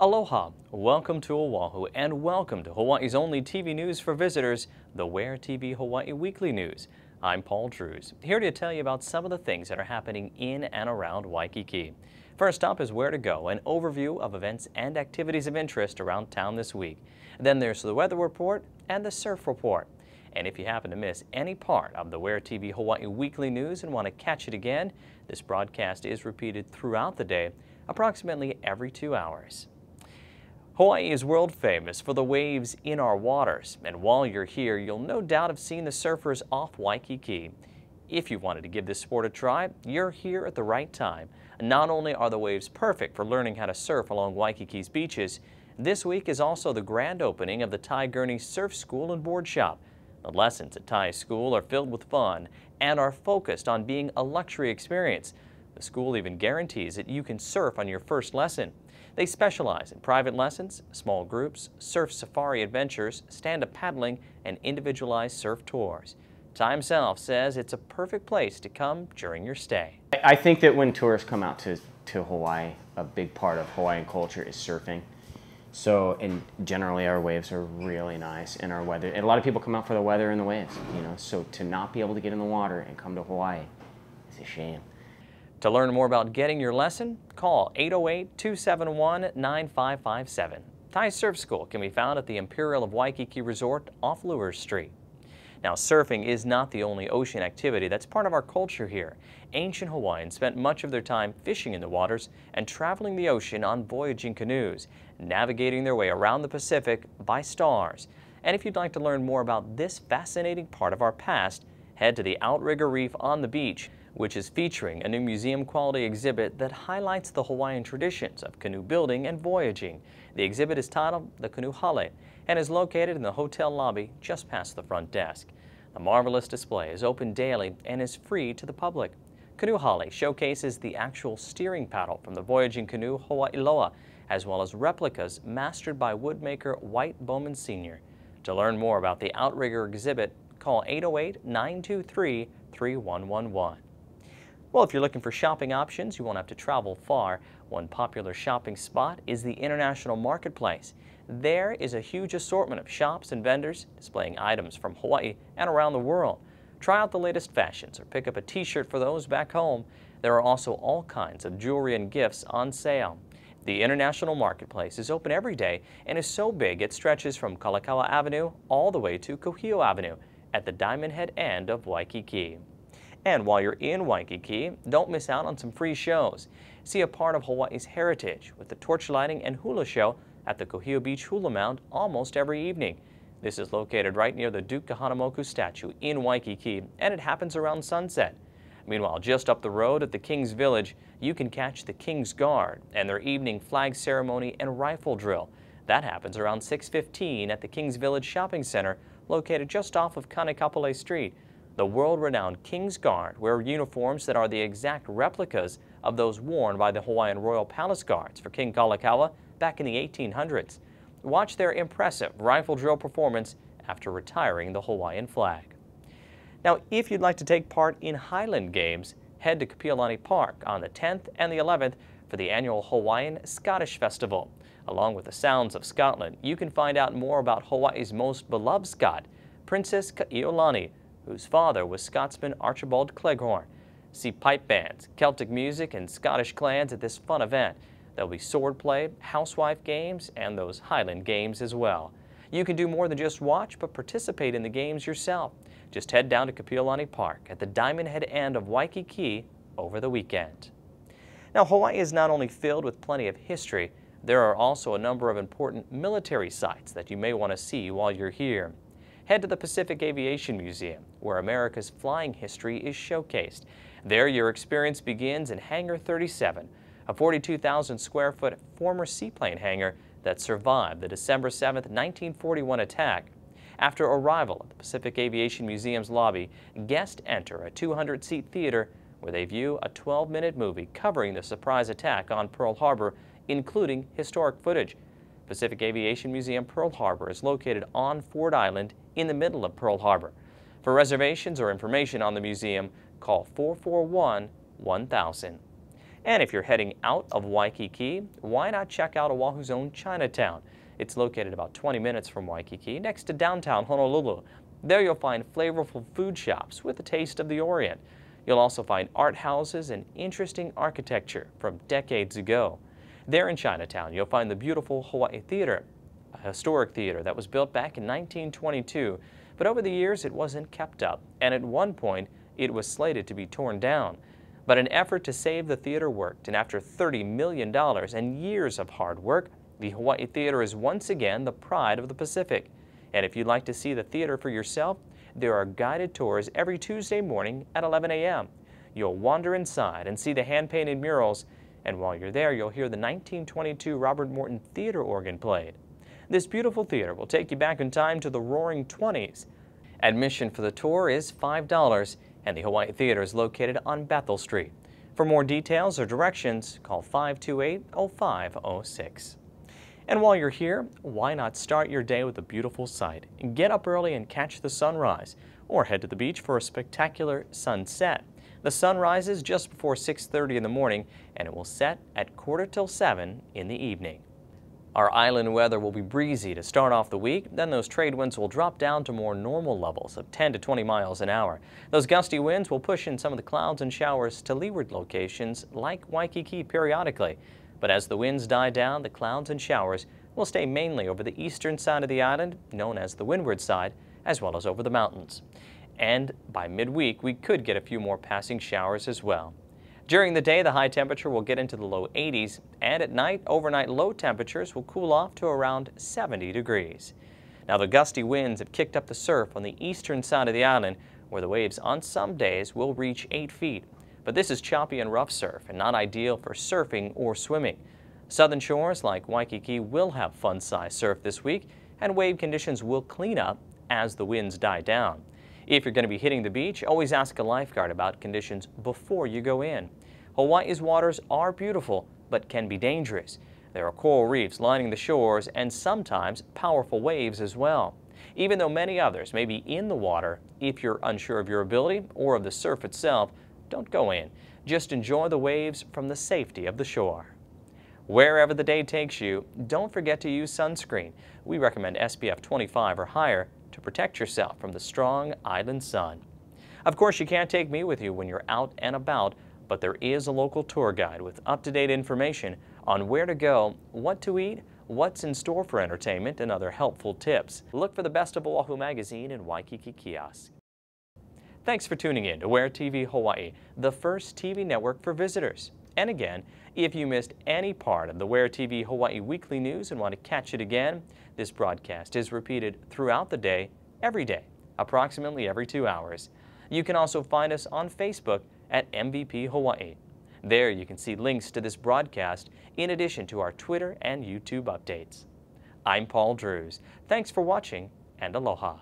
Aloha, welcome to Oahu and welcome to Hawaii's only TV news for visitors, the Where TV Hawaii Weekly News. I'm Paul Drews, here to tell you about some of the things that are happening in and around Waikiki. First up is Where to Go, an overview of events and activities of interest around town this week. Then there's the weather report and the surf report. And if you happen to miss any part of the Where TV Hawaii Weekly News and want to catch it again, this broadcast is repeated throughout the day, approximately every 2 hours. Hawaii is world famous for the waves in our waters, and while you're here, you'll no doubt have seen the surfers off Waikiki. If you wanted to give this sport a try, you're here at the right time. Not only are the waves perfect for learning how to surf along Waikiki's beaches, this week is also the grand opening of the Ty Gurney Surf School and Board Shop. The lessons at Ty's school are filled with fun and are focused on being a luxury experience. The school even guarantees that you can surf on your first lesson. They specialize in private lessons, small groups, surf safari adventures, stand-up paddling, and individualized surf tours. Ty himself says it's a perfect place to come during your stay. I think that when tourists come out to Hawaii, a big part of Hawaiian culture is surfing. So, and generally our waves are really nice, and our weather, and a lot of people come out for the weather and the waves, so to not be able to get in the water and come to Hawaii is a shame. To learn more about getting your lesson, call 808-271-9557. Ty Surf School can be found at the Imperial of Waikiki Resort off Lewis Street. Now, surfing is not the only ocean activity that's part of our culture here. Ancient Hawaiians spent much of their time fishing in the waters and traveling the ocean on voyaging canoes, navigating their way around the Pacific by stars. And if you'd like to learn more about this fascinating part of our past, head to the Outrigger Reef on the beach, which is featuring a new museum-quality exhibit that highlights the Hawaiian traditions of canoe building and voyaging. The exhibit is titled The Canoe Hale and is located in the hotel lobby just past the front desk. The marvelous display is open daily and is free to the public. Canoe Hale showcases the actual steering paddle from the voyaging canoe Hawaiiloa, as well as replicas mastered by woodmaker White Bowman Sr. To learn more about the Outrigger exhibit, call 808-923-3111. Well, if you're looking for shopping options, you won't have to travel far. One popular shopping spot is the International Marketplace. There is a huge assortment of shops and vendors displaying items from Hawaii and around the world. Try out the latest fashions or pick up a t-shirt for those back home. There are also all kinds of jewelry and gifts on sale. The International Marketplace is open every day and is so big it stretches from Kalakaua Avenue all the way to Kohio Avenue at the Diamond Head end of Waikiki. And while you're in Waikiki, don't miss out on some free shows. See a part of Hawaii's heritage with the torch lighting and hula show at the Kohio Beach Hula Mound almost every evening. This is located right near the Duke Kahanamoku statue in Waikiki, and it happens around sunset. Meanwhile, just up the road at the King's Village, you can catch the King's Guard and their evening flag ceremony and rifle drill. That happens around 6:15 at the King's Village Shopping Center, located just off of Kanikapole Street. The world-renowned King's Guard wear uniforms that are the exact replicas of those worn by the Hawaiian Royal Palace Guards for King Kalakaua back in the 1800s. Watch their impressive rifle drill performance after retiring the Hawaiian flag. Now, if you'd like to take part in Highland Games, head to Kapiolani Park on the 10th and the 11th for the annual Hawaiian Scottish Festival. Along with the sounds of Scotland, you can find out more about Hawaii's most beloved Scot, Princess Ka'iolani, whose father was Scotsman Archibald Cleghorn. See pipe bands, Celtic music, and Scottish clans at this fun event. There'll be swordplay, housewife games, and those Highland Games as well. You can do more than just watch, but participate in the games yourself. Just head down to Kapiolani Park at the Diamond Head end of Waikiki over the weekend. Now, Hawaii is not only filled with plenty of history, there are also a number of important military sites that you may want to see while you're here. Head to the Pacific Aviation Museum, where America's flying history is showcased. There, your experience begins in Hangar 37, a 42,000 square foot former seaplane hangar that survived the December 7, 1941 attack. After arrival at the Pacific Aviation Museum's lobby, guests enter a 200-seat theater where they view a 12-minute movie covering the surprise attack on Pearl Harbor, including historic footage. Pacific Aviation Museum Pearl Harbor is located on Ford Island in the middle of Pearl Harbor. For reservations or information on the museum, call 441-1000. And if you're heading out of Waikiki, why not check out Oahu's own Chinatown? It's located about 20 minutes from Waikiki, next to downtown Honolulu. There you'll find flavorful food shops with a taste of the Orient. You'll also find art houses and interesting architecture from decades ago. There in Chinatown, you'll find the beautiful Hawaii Theater, a historic theater that was built back in 1922, but over the years it wasn't kept up, and at one point it was slated to be torn down. But an effort to save the theater worked, and after $30 million and years of hard work, the Hawaii Theater is once again the pride of the Pacific. And if you'd like to see the theater for yourself, there are guided tours every Tuesday morning at 11 a.m. You'll wander inside and see the hand-painted murals, and while you're there, you'll hear the 1922 Robert Morton theater organ played. This beautiful theater will take you back in time to the Roaring '20s. Admission for the tour is $5, and the Hawaii Theater is located on Bethel Street. For more details or directions, call 528-0506. And while you're here, why not start your day with a beautiful sight? Get up early and catch the sunrise, or head to the beach for a spectacular sunset. The sun rises just before 6:30 in the morning, and it will set at 6:45 in the evening. Our island weather will be breezy to start off the week, then those trade winds will drop down to more normal levels of 10 to 20 miles an hour. Those gusty winds will push in some of the clouds and showers to leeward locations like Waikiki periodically. But as the winds die down, the clouds and showers will stay mainly over the eastern side of the island, known as the windward side, as well as over the mountains. And by midweek, we could get a few more passing showers as well. During the day, the high temperature will get into the low 80s, and at night, overnight low temperatures will cool off to around 70 degrees. Now, the gusty winds have kicked up the surf on the eastern side of the island, where the waves on some days will reach 8 feet. But this is choppy and rough surf and not ideal for surfing or swimming. Southern shores like Waikiki will have fun-sized surf this week, and wave conditions will clean up as the winds die down. If you're going to be hitting the beach, always ask a lifeguard about conditions before you go in. Hawaii's waters are beautiful, but can be dangerous. There are coral reefs lining the shores and sometimes powerful waves as well. Even though many others may be in the water, if you're unsure of your ability or of the surf itself, don't go in. Just enjoy the waves from the safety of the shore. Wherever the day takes you, don't forget to use sunscreen. We recommend SPF 25 or higher to protect yourself from the strong island sun. Of course, you can't take me with you when you're out and about, but there is a local tour guide with up-to-date information on where to go, what to eat, what's in store for entertainment, and other helpful tips. Look for the Best of Oahu magazine in Waikiki kiosk. Thanks for tuning in to Where TV Hawaii, the first TV network for visitors. And again, if you missed any part of the Where TV Hawaii weekly news and want to catch it again, this broadcast is repeated throughout the day, every day, approximately every 2 hours. You can also find us on Facebook at MVP Hawaii. There you can see links to this broadcast in addition to our Twitter and YouTube updates. I'm Paul Drews. Thanks for watching, and aloha.